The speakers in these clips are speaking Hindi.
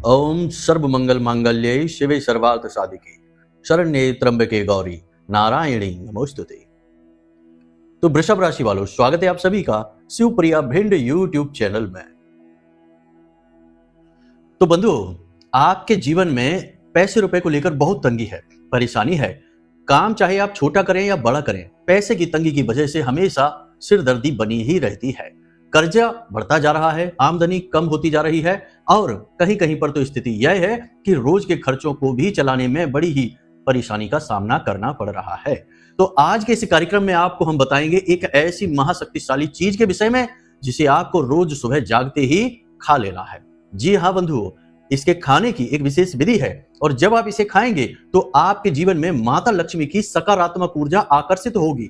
ओम सर्वमंगल मांगल्ये शिवे सर्वार्थ साधिके शरण्ये त्र्यंबके गौरी नारायणी नमोस्तुते। तो वृषभ राशि वालों, स्वागत है आप सभी का शिवप्रिया भिंड यूट्यूब चैनल में। तो बंधुओं, आपके जीवन में पैसे रुपए को लेकर बहुत तंगी है, परेशानी है। काम चाहे आप छोटा करें या बड़ा करें, पैसे की तंगी की वजह से हमेशा सिरदर्दी बनी ही रहती है। कर्जा बढ़ता जा रहा है, आमदनी कम होती जा रही है और कहीं कहीं पर तो स्थिति यह है कि रोज के खर्चों को भी चलाने में बड़ी ही परेशानी का सामना करना पड़ रहा है। तो आज के इस कार्यक्रम में आपको हम बताएंगे एक ऐसी महाशक्तिशाली चीज के विषय में जिसे आपको रोज सुबह जागते ही खा लेना है। जी हाँ बंधुओं, इसके खाने की एक विशेष विधि है और जब आप इसे खाएंगे तो आपके जीवन में माता लक्ष्मी की सकारात्मक ऊर्जा आकर्षित होगी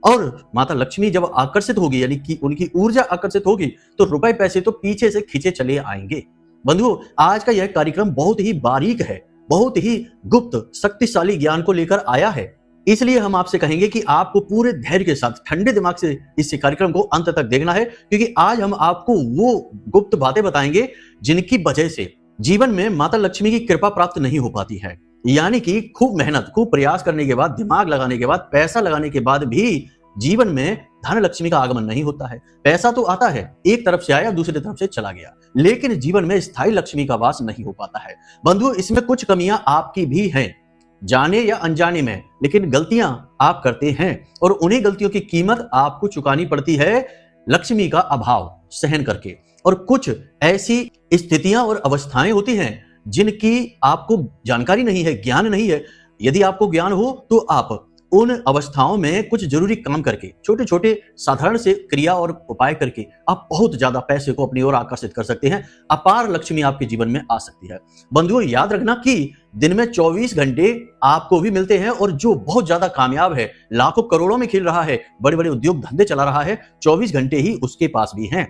और माता लक्ष्मी जब आकर्षित होगी यानी कि उनकी ऊर्जा आकर्षित होगी तो रुपए पैसे तो पीछे से खींचे चले आएंगे। बंधुओं, आज का यह कार्यक्रम बहुत ही बारीक है, बहुत ही गुप्त शक्तिशाली ज्ञान को लेकर आया है। इसलिए हम आपसे कहेंगे कि आपको पूरे धैर्य के साथ ठंडे दिमाग से इस कार्यक्रम को अंत तक देखना है, क्योंकि आज हम आपको वो गुप्त बातें बताएंगे जिनकी वजह से जीवन में माता लक्ष्मी की कृपा प्राप्त नहीं हो पाती है। यानी कि खूब मेहनत, खूब प्रयास करने के बाद, दिमाग लगाने के बाद, पैसा लगाने के बाद भी जीवन में धन लक्ष्मी का आगमन नहीं होता है। पैसा तो आता है, एक तरफ से आया दूसरी तरफ से चला गया, लेकिन जीवन में स्थायी लक्ष्मी का वास नहीं हो पाता है। बंधुओं, इसमें कुछ कमियां आपकी भी हैं, जाने या अनजाने में, लेकिन गलतियां आप करते हैं और उन्हीं गलतियों की कीमत आपको चुकानी पड़ती है लक्ष्मी का अभाव सहन करके। और कुछ ऐसी स्थितियां और अवस्थाएं होती हैं जिनकी आपको जानकारी नहीं है, ज्ञान नहीं है। यदि आपको ज्ञान हो तो आप उन अवस्थाओं में कुछ जरूरी काम करके, छोटे छोटे साधारण से क्रिया और उपाय करके आप बहुत ज्यादा पैसे को अपनी ओर आकर्षित कर सकते हैं। अपार लक्ष्मी आपके जीवन में आ सकती है। बंधुओं, याद रखना कि दिन में 24 घंटे आपको भी मिलते हैं और जो बहुत ज्यादा कामयाब है, लाखों करोड़ों में खेल रहा है, बड़े बड़े उद्योग धंधे चला रहा है, 24 घंटे ही उसके पास भी हैं।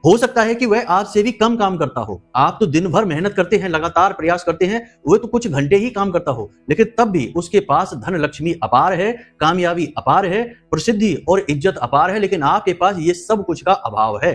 हो सकता है कि वह आपसे भी कम काम करता हो। आप तो दिन भर मेहनत करते हैं, लगातार प्रयास करते हैं, वह तो कुछ घंटे ही काम करता हो, लेकिन तब भी उसके पास धन लक्ष्मी अपार है, कामयाबी अपार है, प्रसिद्धि और इज्जत अपार है, लेकिन आपके पास ये सब कुछ का अभाव है।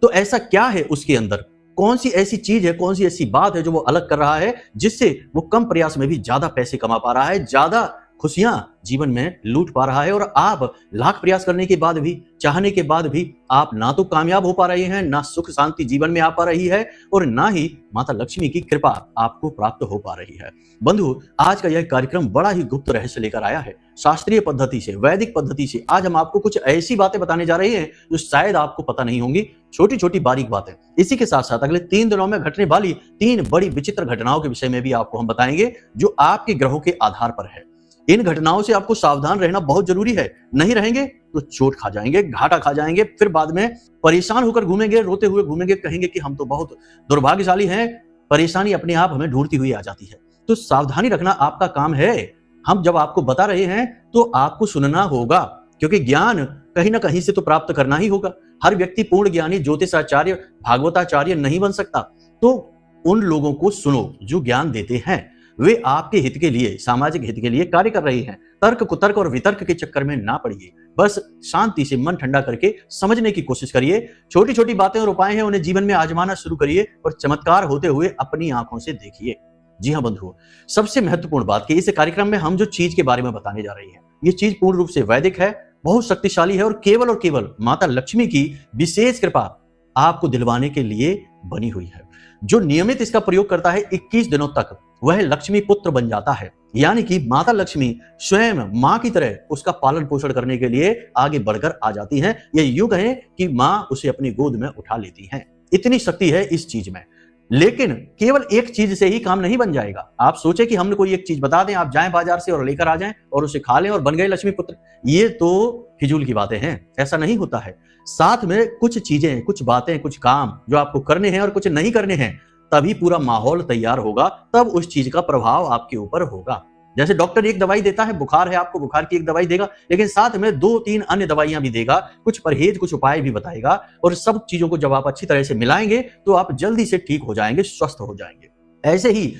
तो ऐसा क्या है उसके अंदर? कौन सी ऐसी चीज है, कौन सी ऐसी बात है जो वो अलग कर रहा है जिससे वो कम प्रयास में भी ज्यादा पैसे कमा पा रहा है, ज्यादा खुशियां जीवन में लूट पा रहा है और आप लाख प्रयास करने के बाद भी, चाहने के बाद भी आप ना तो कामयाब हो पा रहे हैं, ना सुख शांति जीवन में आ पा रही है और ना ही माता लक्ष्मी की कृपा आपको प्राप्त हो पा रही है। बंधु, आज का यह कार्यक्रम बड़ा ही गुप्त रहस्य लेकर आया है। शास्त्रीय पद्धति से, वैदिक पद्धति से आज हम आपको कुछ ऐसी बातें बताने जा रहे हैं जो शायद आपको पता नहीं होंगी, छोटी छोटी बारीक बातें। इसी के साथ साथ अगले 3 दिनों में घटने वाली 3 बड़ी विचित्र घटनाओं के विषय में भी आपको हम बताएंगे जो आपके ग्रहों के आधार पर है। इन घटनाओं से आपको सावधान रहना बहुत जरूरी है, नहीं रहेंगे तो चोट खा जाएंगे, घाटा खा जाएंगे, फिर बाद में परेशान होकर घूमेंगे, रोते हुए घूमेंगे, कहेंगे कि हम तो बहुत दुर्भाग्यशाली हैं। परेशानी अपने आप हमें ढूंढती हुई आ जाती है। तो सावधानी रखना आपका काम है। हम जब आपको बता रहे हैं तो आपको सुनना होगा, क्योंकि ज्ञान कहीं ना कहीं से तो प्राप्त करना ही होगा। हर व्यक्ति पूर्ण ज्ञानी, ज्योतिषाचार्य, भागवताचार्य नहीं बन सकता। तो उन लोगों को सुनो जो ज्ञान देते हैं, वे आपके हित के लिए, सामाजिक हित के लिए कार्य कर रहे हैं। तर्क कुतर्क और वितर्क के चक्कर में ना पड़िए, बस शांति से मन ठंडा करके समझने की कोशिश करिए। छोटी छोटी बातें और उपाय हैं, उन्हें जीवन में आजमाना शुरू करिए और चमत्कार होते हुए अपनी आंखों से देखिए। जी हाँ बंधुओं, सबसे महत्वपूर्ण बात कि इस कार्यक्रम में हम जो चीज के बारे में बताने जा रहे हैं, ये चीज पूर्ण रूप से वैदिक है, बहुत शक्तिशाली है और केवल माता लक्ष्मी की विशेष कृपा आपको दिलवाने के लिए बनी हुई है। जो नियमित इसका प्रयोग करता है 21 दिनों तक, वह लक्ष्मी पुत्र बन जाता है। यानी कि माता लक्ष्मी स्वयं मां की तरह उसका पालन पोषण करने के लिए आगे बढ़कर आ जाती हैं। ये यूं कहें कि मां उसे अपनी गोद में उठा लेती हैं। इतनी शक्ति है इस चीज में। लेकिन केवल एक चीज से ही काम नहीं बन जाएगा। आप सोचे कि हमने कोई एक चीज बता दें, आप जाएं बाजार से और लेकर आ जाएं और उसे खा लें और बन गए लक्ष्मी पुत्र, ये तो फिजूल की बातें हैं। ऐसा नहीं होता है। साथ में कुछ चीजें, कुछ बातें, कुछ काम जो आपको करने हैं और कुछ नहीं करने हैं, तभी पूरा माहौल तैयार होगा, तब उस चीज का प्रभाव आपके ऊपर होगा। जैसे डॉक्टर एक दवाई देता है, बुखार है आपको, बुखार की एक दवाई देगा, लेकिन साथ में 2-3 अन्य दवाइयां भी देगा, कुछ परहेज, कुछ उपाय भी बताएगा और सब चीजों को जब आप अच्छी तरह से मिलाएंगे तो आप जल्दी से ठीक हो जाएंगे, स्वस्थ हो जाएंगे। ऐसे ही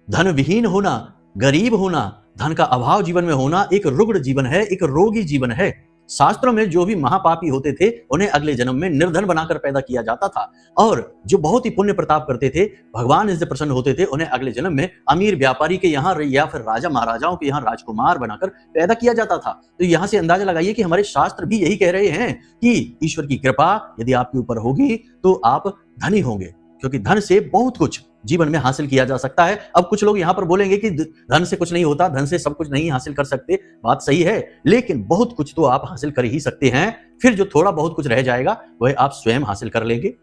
धन विहीन होना, गरीब होना, धन का अभाव जीवन में होना एक रुग्ण जीवन है, एक रोगी जीवन है। शास्त्रों में जो भी महापापी होते थे उन्हें अगले जन्म में निर्धन बनाकर पैदा किया जाता था, और जो बहुत ही पुण्य प्रताप करते थे, भगवान इनसे प्रसन्न होते थे, उन्हें अगले जन्म में अमीर व्यापारी के यहाँ या फिर राजा महाराजाओं के यहाँ राजकुमार बनाकर पैदा किया जाता था। तो यहाँ से अंदाजा लगाइए कि हमारे शास्त्र भी यही कह रहे हैं कि ईश्वर की कृपा यदि आपके ऊपर होगी तो आप धनी होंगे, क्योंकि धन से बहुत कुछ जीवन में हासिल किया जा सकता है। अब कुछ लोग यहाँ पर बोलेंगे कि धन से कुछ नहीं होता, धन से सब कुछ नहीं हासिल कर सकते। बात सही है, लेकिन बहुत कुछ तो आप हासिल कर ही सकते हैं। फिर जो थोड़ा बहुत कुछ रह जाएगा वह आप स्वयं हासिल कर लेंगे,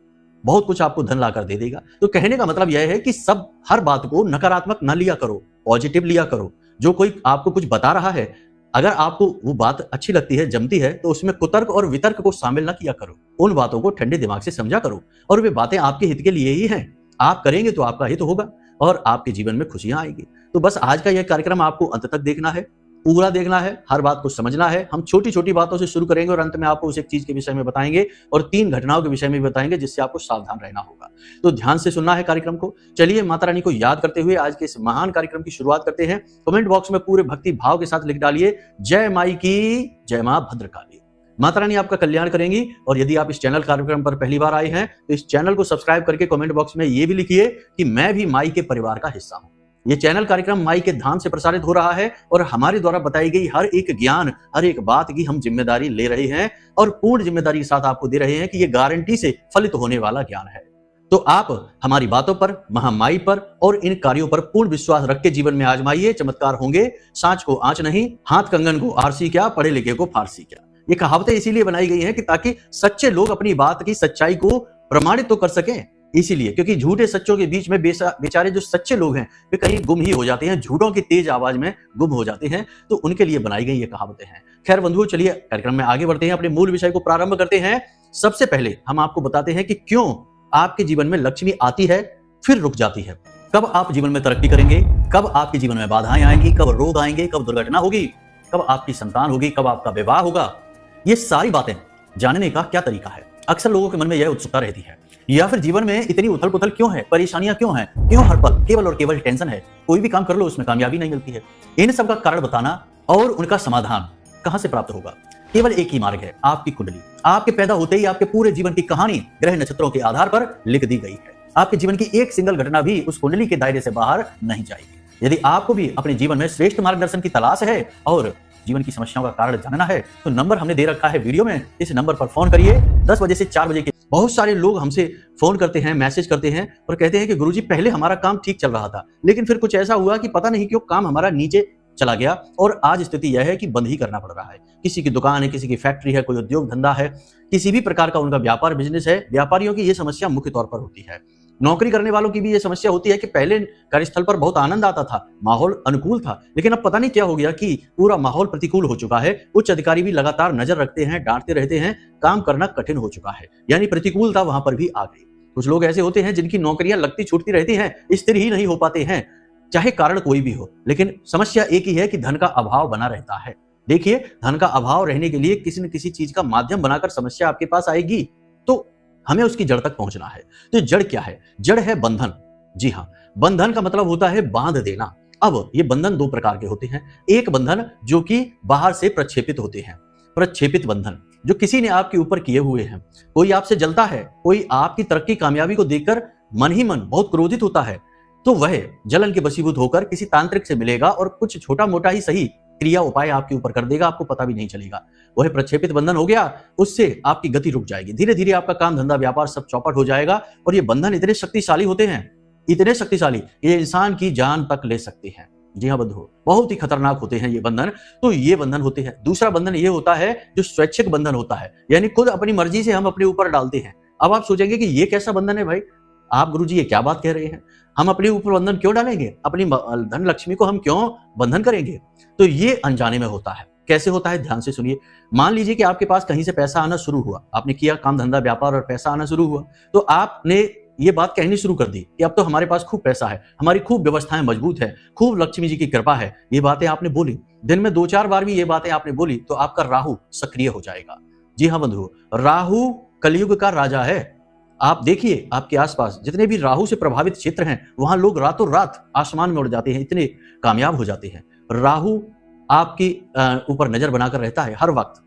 बहुत कुछ आपको धन लाकर दे देगा। तो कहने का मतलब यह है कि सब हर बात को नकारात्मक न लिया करो, पॉजिटिव लिया करो। जो कोई आपको कुछ बता रहा है, अगर आपको वो बात अच्छी लगती है, जमती है, तो उसमें कुतर्क और वितर्क को शामिल न किया करो। उन बातों को ठंडे दिमाग से समझा करो, और वे बातें आपके हित के लिए ही हैं। आप करेंगे तो आपका हित होगा और आपके जीवन में खुशियां आएगी। तो बस आज का यह कार्यक्रम आपको अंत तक देखना है, पूरा देखना है, हर बात को समझना है। हम छोटी छोटी बातों से शुरू करेंगे और अंत में आपको उस एक चीज के विषय में बताएंगे और 3 घटनाओं के विषय में भी बताएंगे जिससे आपको सावधान रहना होगा। तो ध्यान से सुनना है कार्यक्रम को। चलिए माता रानी को याद करते हुए आज के इस महान कार्यक्रम की शुरुआत करते हैं। कमेंट बॉक्स में पूरे भक्ति भाव के साथ लिख डालिए, जय माई की, जय मां भद्रकाली। माता रानी आपका कल्याण करेंगी। और यदि आप इस चैनल कार्यक्रम पर पहली बार आए हैं तो इस चैनल को सब्सक्राइब करके कमेंट बॉक्स में ये भी लिखिए कि मैं भी माई के परिवार का हिस्सा हूं। ये चैनल कार्यक्रम माई के धाम से प्रसारित हो रहा है और हमारे द्वारा बताई गई हर एक ज्ञान, हर एक बात की हम जिम्मेदारी ले रहे हैं और पूर्ण जिम्मेदारी के साथ आपको दे रहे हैं कि ये गारंटी से फलित होने वाला ज्ञान है। तो आप हमारी बातों पर, महामाई पर और इन कार्यों पर पूर्ण विश्वास रख के जीवन में आजमाइए, चमत्कार होंगे। सांच को आंच नहीं, हाथ कंगन को आरसी क्या, पढ़े लिखे को फारसी क्या। ये कहावतें इसीलिए बनाई गई हैं कि ताकि सच्चे लोग अपनी बात की सच्चाई को प्रमाणित तो कर सकें। इसीलिए, क्योंकि झूठे सच्चों के बीच में बेचारे जो सच्चे लोग हैं वे कहीं गुम ही हो जाते हैं, झूठों की तेज आवाज में गुम हो जाते हैं। तो उनके लिए बनाई गई ये कहावतें हैं। खैर बंधुओं, चलिए कार्यक्रम में आगे बढ़ते हैं, अपने मूल विषय को प्रारंभ करते हैं। सबसे पहले हम आपको बताते हैं कि क्यों आपके जीवन में लक्ष्मी आती है फिर रुक जाती है। कब आप जीवन में तरक्की करेंगे, कब आपके जीवन में बाधाएं आएंगी, कब रोग आएंगे, कब दुर्घटना होगी, कब आपकी संतान होगी, कब आपका विवाह होगा, ये सारी बातें जानने का क्या तरीका है। अक्सर लोगों के मन में यह उत्सुकता रहती है। या फिर जीवन में इतनी उथल पुथल क्यों है, परेशानियां क्यों हैं, क्यों हर पल केवल और केवल टेंशन है, कोई भी काम कर लो उसमें कामयाबी नहीं मिलती है। इन सब का कारण बताना और उनका समाधान कहां से प्राप्त होगा, केवल एक ही मार्ग है, आपकी कुंडली। आपके पैदा होते ही आपके पूरे जीवन की कहानी ग्रह नक्षत्रों के आधार पर लिख दी गई है। आपके जीवन की एक सिंगल घटना भी उस कुंडली के दायरे से बाहर नहीं जाएगी। यदि आपको भी अपने जीवन में श्रेष्ठ मार्गदर्शन की तलाश है और जीवन की समस्याओं का कारण जानना है तो नंबर हमने दे रखा है वीडियो में, इस नंबर पर फोन करिए 10 बजे से 4 बजे के। बहुत सारे लोग हमसे फोन करते हैं, मैसेज करते हैं और कहते हैं कि गुरुजी पहले हमारा काम ठीक चल रहा था, लेकिन फिर कुछ ऐसा हुआ कि पता नहीं क्यों काम हमारा नीचे चला गया और आज स्थिति यह है कि बंद ही करना पड़ रहा है। किसी की दुकान है, किसी की फैक्ट्री है, कोई उद्योग धंधा है, किसी भी प्रकार का उनका व्यापार बिजनेस है। व्यापारियों की यह समस्या मुख्य तौर पर होती है। नौकरी करने वालों की भी यह समस्या होती है कि पहले कार्यस्थल पर बहुत आनंद आता था, माहौल अनुकूल था, लेकिन अब पता नहीं क्या हो गया कि पूरा माहौल प्रतिकूल हो चुका है। उच्च अधिकारी भी लगातार नजर रखते हैं, डांटते रहते हैं, काम करना कठिन हो चुका है, यानी प्रतिकूलता वहां पर भी आ गई। कुछ लोग ऐसे होते हैं जिनकी नौकरियां लगती छूटती रहती हैं, स्थिर ही नहीं हो पाते हैं, चाहे कारण कोई भी हो, लेकिन समस्या एक ही है कि धन का अभाव बना रहता है। देखिए, धन का अभाव रहने के लिए किसी न किसी चीज का माध्यम बनाकर समस्या आपके पास आएगी, तो हमें उसकी जड़ तक पहुंचना है। तो जड़ क्या है? जड़ है बंधन। जी हाँ, बंधन का मतलब होता है बांध देना। अब ये बंधन 2 प्रकार के होते हैं। एक बंधन जो कि बाहर से प्रक्षेपित होते हैं, प्रक्षेपित बंधन जो किसी ने आपके ऊपर किए हुए हैं। कोई आपसे जलता है, कोई आपकी तरक्की कामयाबी को देखकर मन ही मन बहुत क्रोधित होता है, तो वह जलन के वशीभूत होकर किसी तांत्रिक से मिलेगा और कुछ छोटा मोटा ही सही क्रिया उपाय आपके ऊपर कर देगा, आपको पता भी नहीं चलेगा। वह प्रक्षेपित बंधन हो गया, उससे आपकी गति रुक जाएगी, धीरे धीरे आपका काम धंधा व्यापार सब चौपट हो जाएगा। और ये बंधन इतने शक्तिशाली होते हैं, इतने शक्तिशाली, ये इंसान की जान तक ले सकते हैं। जी हाँ बंधुओं, बहुत ही खतरनाक होते हैं ये बंधन। तो ये बंधन होते हैं। दूसरा बंधन ये होता है जो स्वैच्छिक बंधन होता है, यानी खुद अपनी मर्जी से हम अपने ऊपर डालते हैं। अब आप सोचेंगे कि ये कैसा बंधन है भाई, आप गुरुजी ये क्या बात कह रहे हैं, हम अपने ऊपर बंधन क्यों डालेंगे, अपनी धन लक्ष्मी को हम क्यों बंधन करेंगे? तो ये अनजाने में होता है। कैसे होता है, ध्यान से सुनिए। मान लीजिए कि आपके पास कहीं से पैसा आना शुरू हुआ, आपने किया काम धंधा व्यापार और पैसा आना शुरू हुआ, तो आपने ये बात कहनी शुरू कर दी कि अब तो हमारे पास खूब पैसा है, हमारी खूब व्यवस्थाएं मजबूत है, खूब लक्ष्मी जी की कृपा है। ये बातें आपने बोली, दिन में 2-4 बार भी ये बातें आपने बोली, तो आपका राहु सक्रिय हो जाएगा। जी हाँ बंधुओं, राहु कलयुग का राजा है। आप देखिए आपके आसपास जितने भी राहु से प्रभावित क्षेत्र हैं, वहां लोग रातों रात आसमान में उड़ जाते हैं, इतने कामयाब हो जाते हैं। राहु आपकी ऊपर नजर बनाकर रहता है हर वक्त।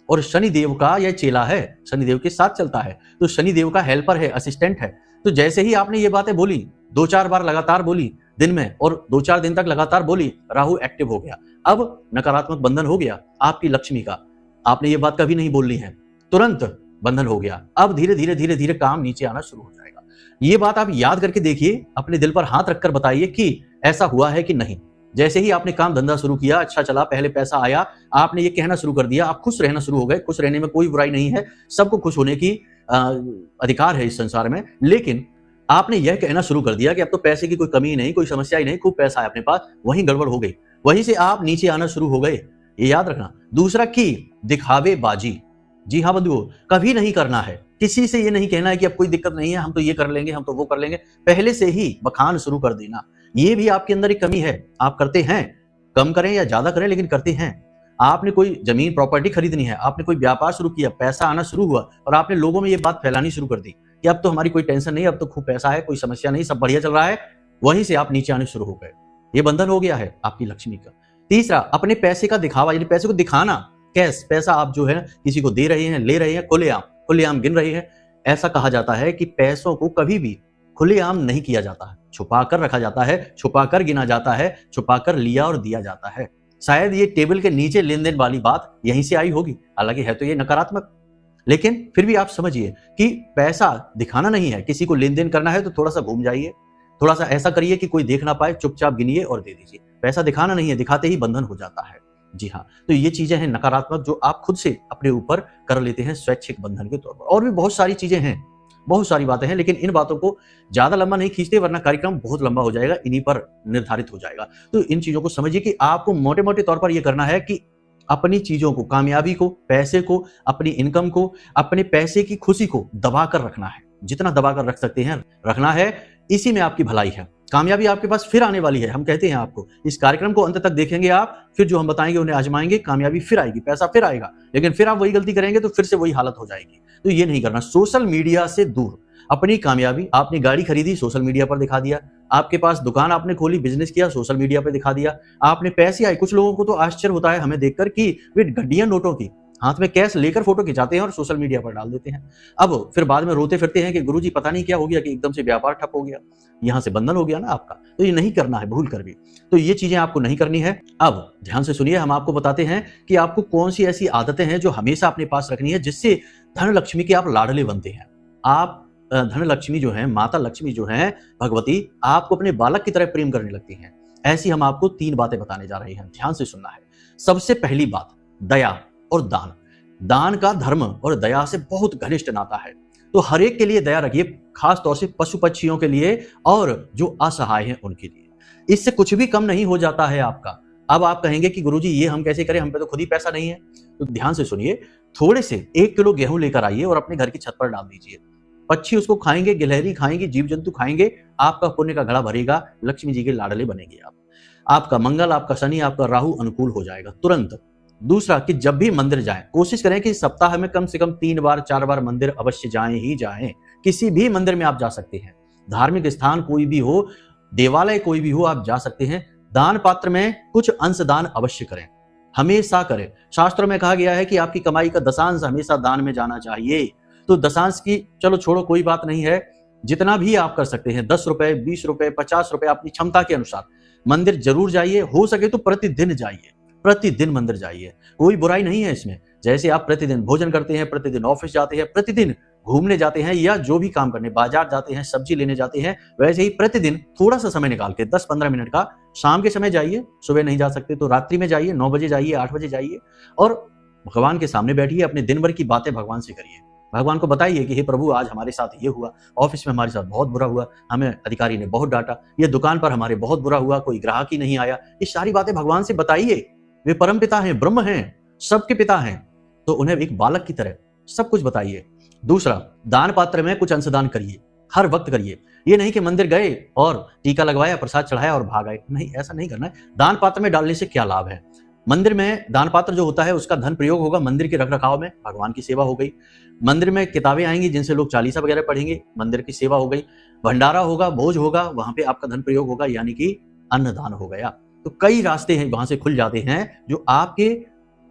और शनिदेव का यह चेला है, शनिदेव के साथ चलता है, तो शनिदेव का हेल्पर है, असिस्टेंट है। तो जैसे ही आपने ये बातें बोली, 2-4 बार लगातार बोली दिन में और 2-4 दिन तक लगातार बोली, राहु एक्टिव हो गया। अब नकारात्मक बंधन हो गया आपकी लक्ष्मी का। आपने ये बात कभी नहीं बोलनी है, तुरंत बंधन हो गया। अब धीरे धीरे धीरे धीरे काम नीचे आना शुरू हो जाएगा। ये बात आप याद करके देखिए, अपने दिल पर हाथ रखकर बताइए कि ऐसा हुआ है कि नहीं। जैसे ही आपने काम धंधा शुरू किया, अच्छा चला, पहले पैसा आया, आपने ये कहना शुरू कर दिया, आप खुश रहना शुरू हो गए। खुश रहने में कोई बुराई नहीं है, सबको खुश होने की अधिकार है इस संसार में। लेकिन आपने यह कहना शुरू कर दिया कि अब तो पैसे की कोई कमी नहीं, कोई समस्या ही नहीं, खूब पैसा है अपने पास, वहीं गड़बड़ हो गई। वहीं से आप नीचे आना शुरू हो गए, ये याद रखना। दूसरा की दिखावेबाजी, जी हाँ बंधुओं, कभी नहीं करना है। किसी से ये नहीं कहना है कि अब कोई दिक्कत नहीं है, हम तो ये कर लेंगे, हम तो वो कर लेंगे। पहले से ही बखान शुरू कर देना, ये भी आपके अंदर एक कमी है। आप करते हैं, कम करें या ज्यादा करें, लेकिन करते हैं। आपने कोई जमीन प्रॉपर्टी खरीदनी है, आपने कोई व्यापार शुरू किया, पैसा आना शुरू हुआ और आपने लोगों में ये बात फैलानी शुरू कर दी कि अब तो हमारी कोई टेंशन नहीं, अब तो खूब पैसा है, कोई समस्या नहीं, सब बढ़िया चल रहा है। वहीं से आप नीचे आने शुरू हो गए। ये बंधन हो गया है आपकी लक्ष्मी का। तीसरा, अपने पैसे का दिखावा, यानी पैसे को दिखाना। कैश पैसा आप जो है किसी को दे रहे हैं, ले रहे हैं, खुलेआम गिन रहे हैं। ऐसा कहा जाता है कि पैसों को कभी भी खुलेआम नहीं किया जाता है, छुपा कर रखा जाता है, छुपा कर गिना जाता है, छुपा कर लिया और दिया जाता है। शायद ये टेबल के नीचे लेन देन वाली बात यहीं से आई होगी, हालांकि है तो ये नकारात्मक, लेकिन फिर भी आप समझिए कि पैसा दिखाना नहीं है। किसी को लेन देन करना है तो थोड़ा सा घूम जाइए, थोड़ा सा ऐसा करिए कि कोई देख ना पाए, चुपचाप गिनिए और दे दीजिए। पैसा दिखाना नहीं है, दिखाते ही बंधन हो जाता है। जी हाँ, तो ये चीजें हैं नकारात्मक, जो आप खुद से अपने ऊपर कर लेते हैं स्वैच्छिक बंधन के तौर पर। और भी बहुत सारी चीजें हैं, बहुत सारी बातें हैं, लेकिन इन बातों को ज्यादा लंबा नहीं खींचते, वरना कार्यक्रम बहुत लंबा हो जाएगा, इन्हीं पर निर्धारित हो जाएगा। तो इन चीजों को समझिए कि आपको मोटे मोटे तौर पर यह करना है कि अपनी चीजों को, कामयाबी को, पैसे को, अपनी इनकम को, अपने पैसे की खुशी को दबा कर रखना है। जितना दबा कर रख सकते हैं रखना है, इसी में आपकी भलाई है। कामयाबी आपके पास फिर आने वाली है। हम कहते हैं आपको, इस कार्यक्रम को अंत तक देखेंगे आप, फिर जो हम बताएंगे उन्हें आजमाएंगे, कामयाबी फिर आएगी, पैसा फिर आएगा। लेकिन फिर आप वही गलती करेंगे तो फिर से वही हालत हो जाएगी। तो ये नहीं करना। सोशल मीडिया से दूर। अपनी कामयाबी, आपने गाड़ी खरीदी, सोशल मीडिया पर दिखा दिया। आपके पास दुकान आपने खोली, बिजनेस किया, सोशल मीडिया पर दिखा दिया। आपने पैसे आए, कुछ लोगों को तो आश्चर्य होता है हमें देखकर कि वे गड्डियां नोटों की हाथ में कैश लेकर फोटो खिंचाते हैं और सोशल मीडिया पर डाल देते हैं। अब फिर बाद में रोते फिरते हैं कि गुरुजी पता नहीं क्या हो गया कि एकदम से व्यापार ठप हो गया, यहां से बंधन हो गया ना आपका। तो ये नहीं करना है भूल कर भी। तो ये चीजें आपको नहीं करनी है। अब ध्यान से सुनिए, हम आपको बताते हैं कि आपको कौन सी ऐसी आदतें हैं जो हमेशा अपने पास रखनी है, जिससे धन लक्ष्मी के आप लाडले बनते हैं। आप धन लक्ष्मी जो है, माता लक्ष्मी जो है, भगवती आपको अपने बालक की तरह प्रेम करने लगती हैं। ऐसी हम आपको 3 बातें बताने जा रहे हैं, ध्यान से सुनना है। सबसे पहली बात, दया और दान। दान का धर्म और दया से बहुत घनिष्ठ नाता है। तो हर एक के लिए दया रखिए, खास तौर से पशु पक्षियों के लिए और जो असहाय हैं उनके लिए। इससे कुछ भी कम नहीं हो जाता है आपका। अब आप कहेंगे कि गुरुजी ये हम कैसे करें, हम पे तो खुद ही पैसा नहीं है। तो ध्यान से सुनिए, थोड़े से 1 किलो गेहूं लेकर आइए और अपने घर की छत पर डाल दीजिए। पक्षी उसको खाएंगे, गिलहरी खाएंगे, जीव जंतु खाएंगे, आपका पुण्य का घड़ा भरेगा, लक्ष्मी जी के लाडले बनेंगे आप। आपका मंगल, आपका शनि, आपका राहु अनुकूल हो जाएगा तुरंत। दूसरा कि जब भी मंदिर जाएं, कोशिश करें कि सप्ताह में कम से कम 3 बार 4 बार मंदिर अवश्य जाएं ही जाएं। किसी भी मंदिर में आप जा सकते हैं, धार्मिक स्थान कोई भी हो, देवालय कोई भी हो, आप जा सकते हैं। दान पात्र में कुछ अंश दान अवश्य करें, हमेशा करें। शास्त्रों में कहा गया है कि आपकी कमाई का दशांश हमेशा दान में जाना चाहिए। तो दशांश की चलो छोड़ो, कोई बात नहीं है, जितना भी आप कर सकते हैं, 10 रुपए, 20 रुपए, 50 रुपए, अपनी क्षमता के अनुसार मंदिर जरूर जाइए। हो सके तो प्रतिदिन जाइए, प्रतिदिन मंदिर जाइए, कोई बुराई नहीं है इसमें। जैसे आप प्रतिदिन भोजन करते हैं, प्रतिदिन ऑफिस जाते हैं, प्रतिदिन घूमने जाते हैं, या जो भी काम करने बाजार जाते हैं, सब्जी लेने जाते हैं, वैसे ही प्रतिदिन थोड़ा सा समय निकाल के 10-15 मिनट का शाम के समय जाइए। सुबह नहीं जा सकते तो रात्रि में जाइए, 9 बजे जाइए, 8 बजे जाइए और भगवान के सामने बैठिए। अपने दिन भर की बातें भगवान से करिए, भगवान को बताइए कि हे प्रभु, आज हमारे साथ ये हुआ, ऑफिस में हमारे साथ बहुत बुरा हुआ, हमें अधिकारी ने बहुत डांटा, ये दुकान पर हमारे बहुत बुरा हुआ, कोई ग्राहक ही नहीं आया। ये सारी बातें भगवान से बताइए। वे परम पिता हैं, ब्रह्म हैं, सबके पिता हैं, तो उन्हें एक बालक की तरह सब कुछ बताइए। दूसरा, दान पात्र में कुछ अंशदान करिए, हर वक्त करिए। ये नहीं कि मंदिर गए और टीका लगवाया, प्रसाद चढ़ाया और भाग आए, नहीं, ऐसा नहीं करना है। दान पात्र में डालने से क्या लाभ है? मंदिर में दान पात्र जो होता है उसका धन प्रयोग होगा मंदिर के रखरखाव में, भगवान की सेवा हो गई। मंदिर में किताबें आएंगी जिनसे लोग चालीसा वगैरह पढ़ेंगे, मंदिर की सेवा हो गई। भंडारा होगा, भोज होगा, वहां पे आपका धन प्रयोग होगा, यानी कि अन्नदान हो गया। तो कई रास्ते हैं वहां से खुल जाते हैं जो आपके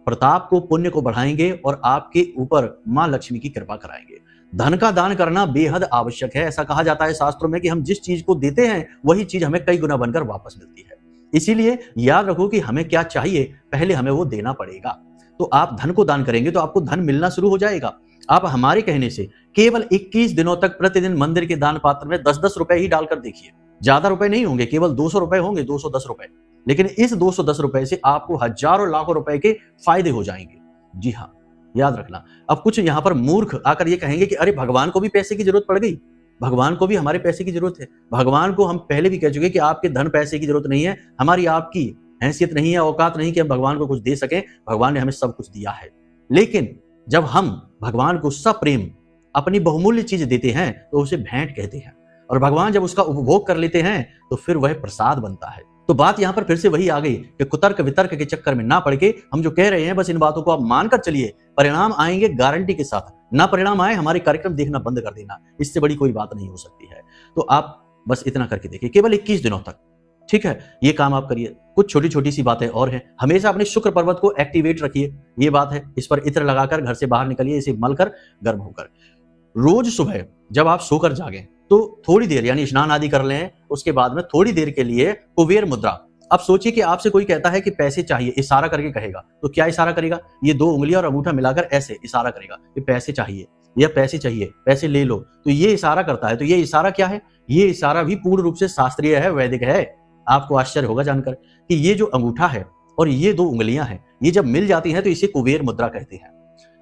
प्रताप को, पुण्य को बढ़ाएंगे और आपके ऊपर मां लक्ष्मी की कृपा कराएंगे। धन का दान करना बेहद आवश्यक है। ऐसा कहा जाता है शास्त्रों में कि हम जिस चीज को देते हैं वही चीज हमें कई गुना बनकर वापस मिलती है। इसीलिए याद रखो कि हमें क्या चाहिए, पहले हमें वो देना पड़ेगा। तो आप धन को दान करेंगे तो आपको धन मिलना शुरू हो जाएगा। आप हमारे कहने से केवल 21 दिनों तक प्रतिदिन मंदिर के दान पात्र में 10-10 रुपए ही डालकर देखिए। ज्यादा रुपए नहीं होंगे, केवल 200 रुपए होंगे, 210 रुपए। लेकिन इस 210 रुपए से आपको हजारों लाखों रुपए के फायदे हो जाएंगे। जी हाँ, याद रखना। अब कुछ यहाँ पर मूर्ख आकर ये कहेंगे कि अरे भगवान को भी पैसे की जरूरत पड़ गई, भगवान को भी हमारे पैसे की जरूरत है। भगवान को हम पहले भी कह चुके कि आपके धन पैसे की जरूरत नहीं है, हमारी आपकी हैसियत नहीं है, औकात नहीं कि हम भगवान को कुछ दे सकें। भगवान ने हमें सब कुछ दिया है। लेकिन जब हम भगवान को सप्रेम अपनी बहुमूल्य चीज देते हैं तो उसे भेंट कहते हैं, और भगवान जब उसका उपभोग कर लेते हैं तो फिर वह प्रसाद बनता है। तो बात यहां पर फिर से वही आ गई कि कुतर्क वितर्क के चक्कर में ना पड़ के हम जो कह रहे हैं बस इन बातों को आप मानकर चलिए, परिणाम आएंगे गारंटी के साथ। ना परिणाम आए, हमारे कार्यक्रम देखना बंद कर देना, इससे बड़ी कोई बात नहीं हो सकती है। तो आप बस इतना करके देखिए, केवल 21 दिनों तक, ठीक है, ये काम आप करिए। कुछ छोटी छोटी सी बातें और हैं। हमेशा अपने शुक्र पर्वत को एक्टिवेट रखिए, ये बात है। इस पर इत्र लगाकर घर से बाहर निकलिए, इसे मलकर गर्म होकर। रोज सुबह जब आप सोकर जागें तो थोड़ी देर यानी स्नान आदि कर लें, उसके बाद में थोड़ी देर के लिए कुबेर मुद्रा। अब सोचिए कि आपसे कोई कहता है कि पैसे चाहिए, इशारा करके कहेगा, तो क्या इशारा करेगा? ये 2 उंगलियां और अंगूठा मिलाकर ऐसे इशारा करेगा कि पैसे चाहिए या पैसे चाहिए, पैसे ले लो। तो ये इशारा करता है। तो ये इशारा क्या है? ये इशारा भी पूर्ण रूप से शास्त्रीय है, वैदिक है। आपको आश्चर्य होगा जानकर कि ये जो अंगूठा है और ये 2 उंगलियां हैं, ये जब मिल जाती हैं तो इसे कुबेर मुद्रा कहते हैं।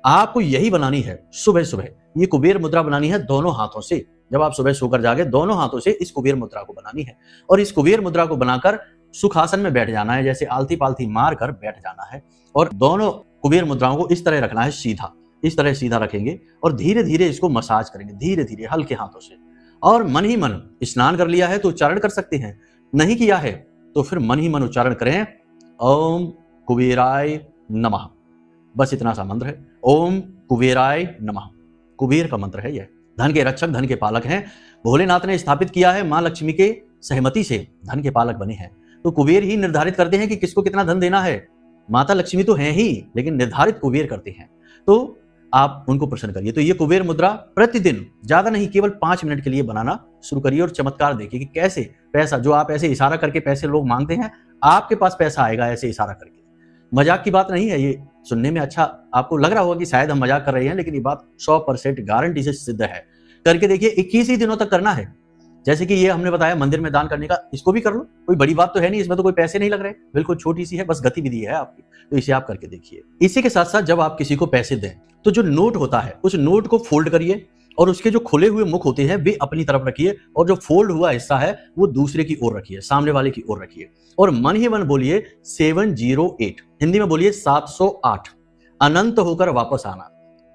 आपको यही बनानी है सुबह सुबह, ये कुबेर मुद्रा बनानी है दोनों हाथों से। जब आप सुबह सोकर जागे, दोनों हाथों से इस कुबेर मुद्रा को बनानी है, और इस कुबेर मुद्रा को बनाकर सुखासन में बैठ जाना है, जैसे आलती पालती मार कर बैठ जाना है, और दोनों कुबेर मुद्राओं को इस तरह रखना है, सीधा, इस तरह सीधा रखेंगे, और धीरे धीरे इसको मसाज करेंगे, धीरे धीरे हल्के हाथों से। और मन ही मन, स्नान कर लिया है तो उच्चारण कर सकते हैं, नहीं किया है तो फिर मन ही मन उच्चारण करें, ओम कुबेराय नमः। बस इतना सा मंत्र है, ओम कुबेराय नमः। कुबेर का मंत्र है यह। धन के रक्षक, धन के पालक हैं। भोलेनाथ ने स्थापित किया है, मां लक्ष्मी के सहमति से धन के पालक बने हैं। तो कुबेर ही निर्धारित करते हैं कि किसको कितना धन देना है। माता लक्ष्मी तो हैं ही, लेकिन निर्धारित कुबेर करते हैं। तो आप उनको प्रसन्न करिए। तो ये कुबेर मुद्रा प्रतिदिन, ज्यादा नहीं, केवल 5 मिनट के लिए बनाना शुरू करिए, और चमत्कार देखिए कि कैसे पैसा, जो आप ऐसे इशारा करके पैसे लोग मांगते हैं, आपके पास पैसा आएगा ऐसे इशारा करके। मजाक की बात नहीं है ये। सुनने में अच्छा आपको लग रहा होगा कि शायद हम मजाक कर रहे हैं, लेकिन ये बात 100% गारंटी से सिद्ध है। करके देखिए, 21 ही दिनों तक करना है। जैसे कि ये हमने बताया मंदिर में दान करने का, इसको भी कर लो, कोई बड़ी बात तो है नहीं, इसमें तो कोई पैसे नहीं लग रहे, बिल्कुल छोटी सी है, बस गतिविधि है आपकी। तो इसे आप करके देखिए। इसी के साथ साथ जब आप किसी को पैसे दें तो जो नोट होता है उस नोट को फोल्ड करिए, और उसके जो खुले हुए मुख होते हैं वे अपनी तरफ रखिए, और जो फोल्ड हुआ हिस्सा है वो दूसरे की ओर रखिए, सामने वाले की ओर रखिए, और मन ही मन बोलिए 708, हिंदी में बोलिए 708, अनंत होकर वापस आना।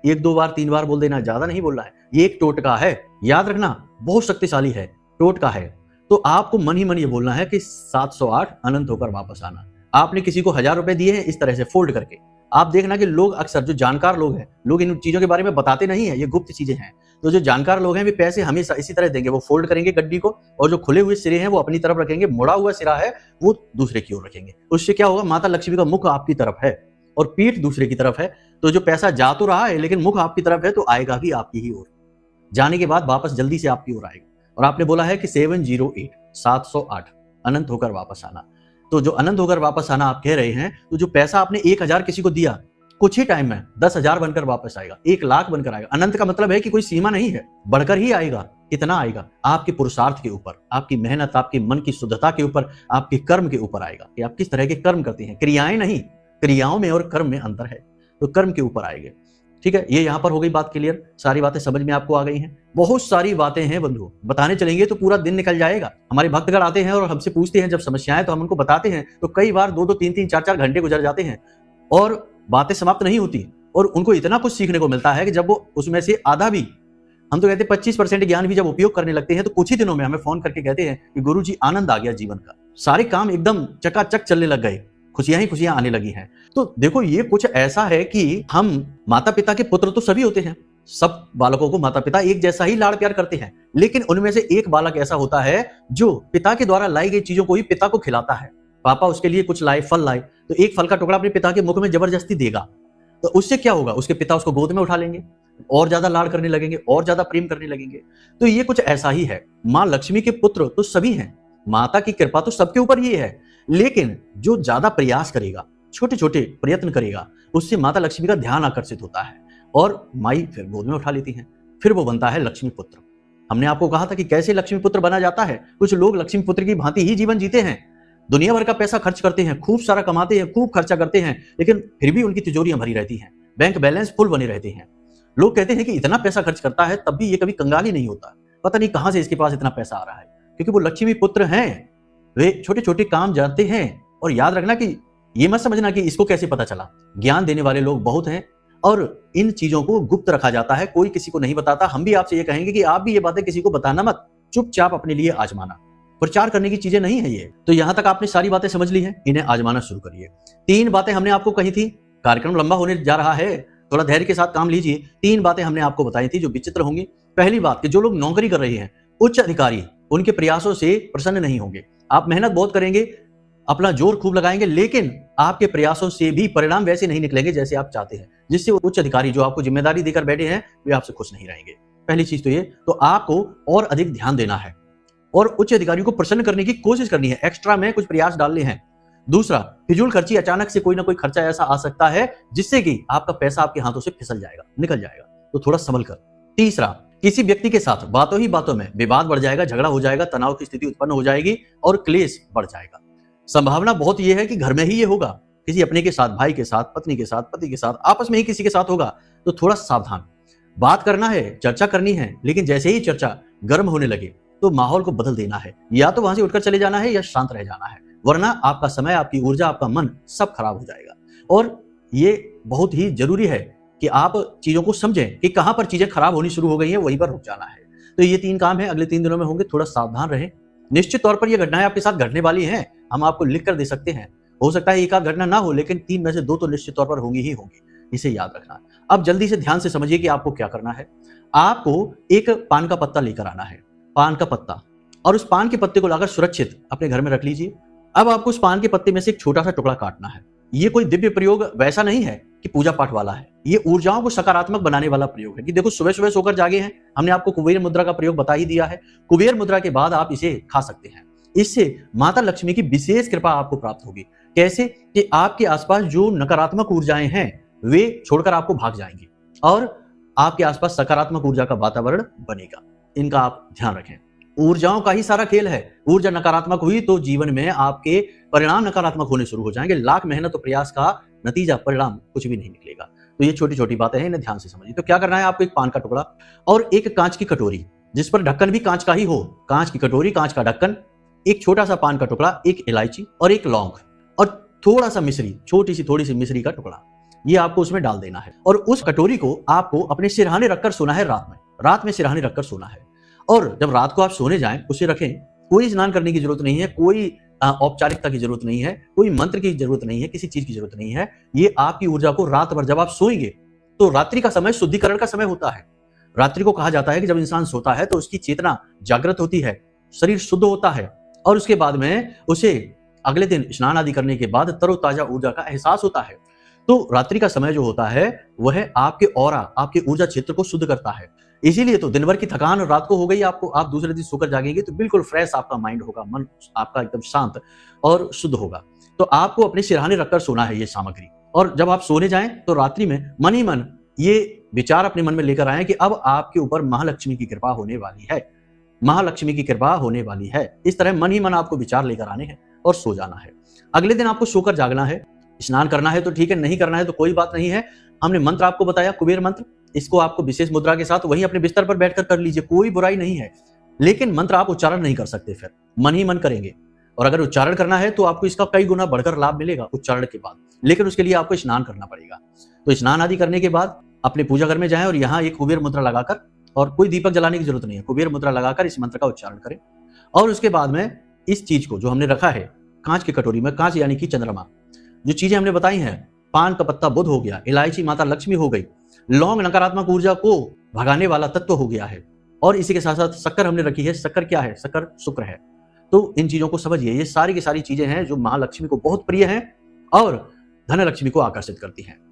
1-2 बार 3 बार बोल देना, ज्यादा नहीं बोलना है। ये एक टोटका है, याद रखना, बहुत शक्तिशाली है, टोटका है। तो आपको मन ही मन ये बोलना है कि 708 अनंत होकर वापस आना। आपने किसी को 1000 रुपए दिए हैं इस तरह से फोल्ड करके। आप देखना कि लोग अक्सर, जो जानकार लोग हैं, लोग इन चीजों के बारे में बताते नहीं है, ये गुप्त चीजें हैं। तो जो जानकार लोग हैं वे पैसे हमेशा इसी तरह देंगे, वो फोल्ड करेंगे गड्डी को, और जो खुले हुए सिरे हैं वो अपनी तरफ रखेंगे, मुड़ा हुआ सिरा है वो दूसरे की ओर रखेंगे। उससे क्या होगा, माता लक्ष्मी का मुख आपकी तरफ है और पीठ दूसरे की तरफ है, तो जो पैसा जा तो रहा है लेकिन मुख आपकी तरफ है, तो आएगा भी आपकी ही ओर। जाने के बाद वापस जल्दी से आपकी ओर आएगा। और आपने बोला है कि 708, 708 अनंत होकर वापस आना। तो जो अनंत होकर वापस आना आप कह रहे हैं, तो जो पैसा आपने 1000 किसी को दिया, कुछ ही टाइम में 10,000 बनकर वापस आएगा, 1 लाख बनकर आएगा। अनंत का मतलब है कि कोई सीमा नहीं है, बढ़कर ही आएगा। कितना आएगा? आपके पुरुषार्थ के ऊपर, आपकी मेहनत, आपकी मन की शुद्धता के ऊपर, आपके कर्म के ऊपर आएगा कि आप किस तरह के कर्म करते हैं। क्रियाएं नहीं, क्रियाओं में और कर्म में अंतर है, तो कर्म के ऊपर आएंगे। ठीक है, ये यहां पर हो गई बात क्लियर। सारी बातें समझ में आपको आ गई हैं। बहुत सारी बातें हैं बंधु, बताने चलेंगे तो पूरा दिन निकल जाएगा। हमारे भक्तगण आते हैं और हमसे पूछते हैं जब समस्याएं, तो हम उनको बताते हैं, तो कई बार 2-2, 3-3, 4-4 घंटे गुजर जाते हैं और बातें समाप्त नहीं होती, और उनको इतना कुछ सीखने को मिलता है कि जब वो उसमें से आधा भी, हम तो कहते हैं 25% ज्ञान भी जब उपयोग करने लगते हैं, तो कुछ ही दिनों में हमें फोन करके कहते हैं कि गुरुजी आनंद आ गया जीवन का, सारे काम एकदम चकाचक चलने लग गए, खुशियां ही खुशियां आने लगी हैं। तो देखो, ये कुछ ऐसा है कि हम माता पिता के पुत्र तो सभी होते हैं, सब बालकों को माता पिता एक जैसा ही लाड़ प्यार करते हैं, लेकिन उनमें से एक बालक ऐसा होता है जो पिता के द्वारा लाई गई चीजों को ही पिता को खिलाता है। पापा उसके लिए कुछ लाए, फल लाए, तो एक फल का टुकड़ा अपने पिता के मुख में जबरदस्ती देगा, तो उससे क्या होगा, उसके पिता उसको गोद में उठा लेंगे और ज्यादा लाड करने लगेंगे और ज्यादा प्रेम करने लगेंगे। तो ये कुछ ऐसा ही है। माँ लक्ष्मी के पुत्र तो सभी हैं, माता की कृपा तो सबके ऊपर ही है, लेकिन जो ज्यादा प्रयास करेगा, छोटे छोटे प्रयत्न करेगा, उससे माता लक्ष्मी का ध्यान आकर्षित होता है और माई फिर गोद में उठा लेती हैं, फिर वो बनता है लक्ष्मी पुत्र। हमने आपको कहा था कि कैसे लक्ष्मी पुत्र बना जाता है। कुछ लोग लक्ष्मी पुत्र की भांति ही जीवन जीते हैं, दुनिया भर का पैसा खर्च करते हैं, खूब सारा कमाते हैं, खूब खर्चा करते हैं, लेकिन फिर भी उनकी तिजोरियां भरी रहती हैं, बैंक बैलेंस फुल बने रहते हैं। लोग कहते हैं कि इतना पैसा खर्च करता है तब भी ये कभी कंगाल ही नहीं होता, पता नहीं कहां से इसके पास इतना पैसा आ रहा है, क्योंकि वो लक्ष्मी पुत्र हैं। वे छोटे छोटे काम जानते हैं। और याद रखना कि ये मत समझना कि इसको कैसे पता चला, ज्ञान देने वाले लोग बहुत हैं और इन चीजों को गुप्त रखा जाता है, कोई किसी को नहीं बताता। हम भी आपसे ये कहेंगे कि आप भी ये बातें किसी को बताना मत, चुपचाप अपने लिए आजमाना, प्रचार करने की चीजें नहीं है ये। तो यहां तक आपने सारी बातें समझ ली हैं, इन्हें आजमाना शुरू करिए। 3 बातें हमने आपको कही थी, कार्यक्रम लंबा होने जा रहा है, थोड़ा धैर्य के साथ काम लीजिए। 3 बातें हमने आपको बताई थी जो विचित्र होंगी। पहली बात कि जो लोग नौकरी कर रहे हैं, उच्च अधिकारी उनके प्रयासों से प्रसन्न नहीं होंगे। आप मेहनत बहुत करेंगे, अपना जोर खूब लगाएंगे, लेकिन आपके प्रयासों से भी परिणाम वैसे नहीं निकलेंगे जैसे आप चाहते हैं, जिससे उच्च अधिकारी जो आपको जिम्मेदारी देकर बैठे हैं वे आपसे खुश नहीं रहेंगे। पहली चीज तो ये, तो आपको और अधिक ध्यान देना है और उच्च अधिकारियों को प्रसन्न करने की कोशिश करनी है, एक्स्ट्रा में कुछ प्रयास डालने हैं। दूसरा, फिजूल खर्ची, अचानक से कोई ना कोई खर्चा ऐसा आ सकता है जिससे कि आपका पैसा आपके हाथों से फिसल जाएगा, निकल जाएगा, तो थोड़ा संभल कर। तीसरा, किसी व्यक्ति के साथ बातों ही बातों में विवाद बढ़ जाएगा, झगड़ा हो जाएगा, तनाव की स्थिति उत्पन्न हो जाएगी और क्लेश बढ़ जाएगा। संभावना बहुत यह है कि घर में ही ये होगा, किसी अपने के साथ, भाई के साथ, पत्नी के साथ, पति के साथ, आपस में ही किसी के साथ होगा, तो थोड़ा सावधान। बात करना है, चर्चा करनी है, लेकिन जैसे ही चर्चा गर्म होने लगे तो माहौल को बदल देना है, या तो वहां से उठकर चले जाना है या शांत रह जाना है, वरना आपका समय, आपकी ऊर्जा, आपका मन सब खराब हो जाएगा। और ये बहुत ही जरूरी है कि आप चीजों को समझें कि कहां पर चीजें खराब होनी शुरू हो गई हैं, वहीं पर रुक जाना है। तो ये 3 काम है, अगले 3 दिनों में होंगे, थोड़ा सावधान रहें। निश्चित तौर पर ये घटनाएं आपके साथ घटने वाली हैं, हम आपको लिख कर दे सकते हैं। हो सकता है एक आध घटना ना हो, लेकिन 3 में से 2 तो निश्चित तौर पर होंगी ही होंगी, इसे याद रखना। अब जल्दी से ध्यान से समझिए कि आपको क्या करना है। आपको एक पान का पत्ता लेकर आना है, पान का पत्ता, और उस पान के पत्ते को लाकर सुरक्षित अपने घर में रख लीजिए। अब आपको उस पान के पत्ते में से एक छोटा सा टुकड़ा काटना है। ये कोई दिव्य प्रयोग वैसा नहीं है कि पूजा पाठ वाला है, ये ऊर्जाओं को सकारात्मक बनाने वाला प्रयोग है। कि देखो, सुबह सुबह सोकर जागे हैं, हमने आपको कुबेर मुद्रा का प्रयोग बता ही दिया है। कुबेर मुद्रा के बाद आप इसे खा सकते हैं। इससे माता लक्ष्मी की विशेष कृपा आपको प्राप्त होगी। कैसे? कि आपके आसपास जो नकारात्मक ऊर्जाएं हैं वे छोड़कर आपको भाग जाएंगी और आपके आसपास सकारात्मक ऊर्जा का वातावरण बनेगा। इनका आप ध्यान रखें। ऊर्जाओं का ही सारा खेल है। ऊर्जा नकारात्मक हुई तो जीवन में आपके परिणाम नकारात्मक होने शुरू हो जाएंगे। लाख मेहनत और प्रयास का नतीजा, परिणाम कुछ भी नहीं निकलेगा। तो ये छोटी छोटी बातें हैं, इन्हें ध्यान से समझिए। तो क्या करना है आपको, एक पान का टुकड़ा और एक कांच की कटोरी जिस पर ढक्कन भी कांच का ही हो, कांच की कटोरी, कांच का ढक्कन, एक छोटा सा पान का टुकड़ा, एक इलायची और एक लौंग और थोड़ा सा मिश्री, छोटी सी थोड़ी सी मिश्री का टुकड़ा, ये आपको उसमें डाल देना है। और उस कटोरी को आपको अपने सिरहाने रखकर सोना है। रात में सिरहाने रखकर सोना है। और जब रात को आप सोने जाएं, उसे रखें। कोई स्नान करने की जरूरत नहीं है, कोई औपचारिकता की जरूरत नहीं है, कोई मंत्र की जरूरत नहीं है, किसी चीज की जरूरत नहीं है। ये आपकी ऊर्जा को रात भर, जब आप सोएंगे तो रात्रि का समय शुद्धिकरण का समय होता है। रात्रि को कहा जाता है कि जब इंसान सोता है तो उसकी चेतना जागृत होती है, शरीर शुद्ध होता है और उसके बाद में उसे अगले दिन स्नान आदि करने के बाद तरोताजा ऊर्जा का एहसास होता है। तो रात्रि का समय जो होता है वह आपके ऑरा, आपके ऊर्जा क्षेत्र को शुद्ध करता है। इसीलिए तो दिन भर की थकान रात को हो गई आपको, आप दूसरे दिन सोकर जागेंगे तो बिल्कुल फ्रेश आपका माइंड होगा, मन आपका एकदम शांत और शुद्ध होगा। तो आपको अपने सिरहाने रखकर सोना है ये सामग्री। और जब आप सोने जाएं तो रात्रि में मन ही मन ये विचार अपने मन में लेकर आए कि अब आपके ऊपर महालक्ष्मी की कृपा होने वाली है, महालक्ष्मी की कृपा होने वाली है। इस तरह मन ही मन आपको विचार लेकर आने हैं और सो जाना है। अगले दिन आपको सोकर जागना है। स्नान करना है तो ठीक है, नहीं करना है तो कोई बात नहीं है। हमने मंत्र आपको बताया, कुबेर मंत्र, इसको आपको विशेष मुद्रा के साथ वहीं अपने बिस्तर पर बैठकर कर लीजिए, कोई बुराई नहीं है। लेकिन मंत्र आप उच्चारण नहीं कर सकते, फिर मन ही मन करेंगे। और अगर उच्चारण करना है तो आपको इसका कई गुना बढ़कर लाभ मिलेगा उच्चारण के बाद, लेकिन उसके लिए आपको स्नान करना पड़ेगा। तो स्नान आदि करने के बाद अपने पूजा घर में जाएं और यहाँ एक कुबेर मुद्रा लगाकर, और कोई दीपक जलाने की जरूरत नहीं है, कुबेर मुद्रा लगाकर इस मंत्र का उच्चारण करें। और उसके बाद में इस चीज को जो हमने रखा है कांच की कटोरी में, कांच यानी कि चंद्रमा, जो चीजें हमने बताई हैं, पान का पत्ता बुध हो गया, इलायची माता लक्ष्मी हो गई, लौंग नकारात्मक ऊर्जा को भगाने वाला तत्व हो गया है, और इसी के साथ साथ शक्कर हमने रखी है। शक्कर क्या है? शक्कर शुक्र है। तो इन चीजों को समझिए, ये सारी की सारी चीजें हैं जो महालक्ष्मी को बहुत प्रिय हैं और धनलक्ष्मी को आकर्षित करती हैं।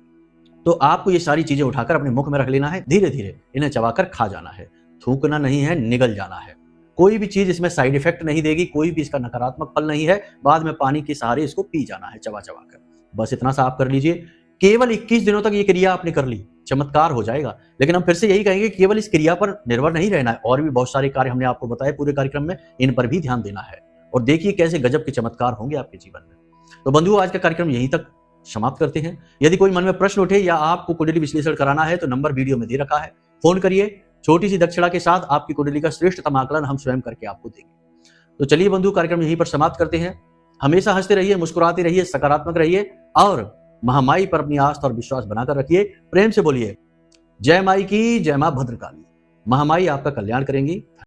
तो आपको ये सारी चीजें उठाकर अपने मुख में रख लेना है, धीरे धीरे इन्हें चबाकर खा जाना है, थूकना नहीं है, निगल जाना है। कोई भी चीज इसमें साइड इफेक्ट नहीं देगी, कोई भी इसका नकारात्मक फल नहीं है। बाद में पानी के सहारे इसको पी जाना है चबा चबा कर। बस इतना सा आप कर लीजिए। केवल 21 दिनों तक ये क्रिया आपने कर ली, चमत्कार हो जाएगा। लेकिन हम फिर से यही कहेंगे कि केवल इस क्रिया पर निर्भर नहीं रहना है, और भी बहुत सारे कार्य हमने आपको बताए पूरे कार्यक्रम में, इन पर भी ध्यान देना है। और देखिए कैसे गजब के चमत्कार होंगे आपके जीवन में। तो बंधुओं, आज का कार्यक्रम यहीं तक समाप्त करते हैं। यदि कोई मन में प्रश्न उठे या आपको कुंडली विश्लेषण कराना है तो नंबर वीडियो में दे रखा है, फोन करिए। छोटी सी दक्षिणा के साथ आपकी कुंडली का श्रेष्ठतम आकलन हम स्वयं करके आपको देंगे। तो चलिए बंधु, कार्यक्रम यहीं पर समाप्त करते हैं। हमेशा हंसते रहिए, मुस्कुराते रहिए, सकारात्मक रहिए और महामाई पर अपनी आस्था और विश्वास बनाकर रखिए। प्रेम से बोलिए जय माई की, जय मां भद्रकाली। महामाई आपका कल्याण करेंगी।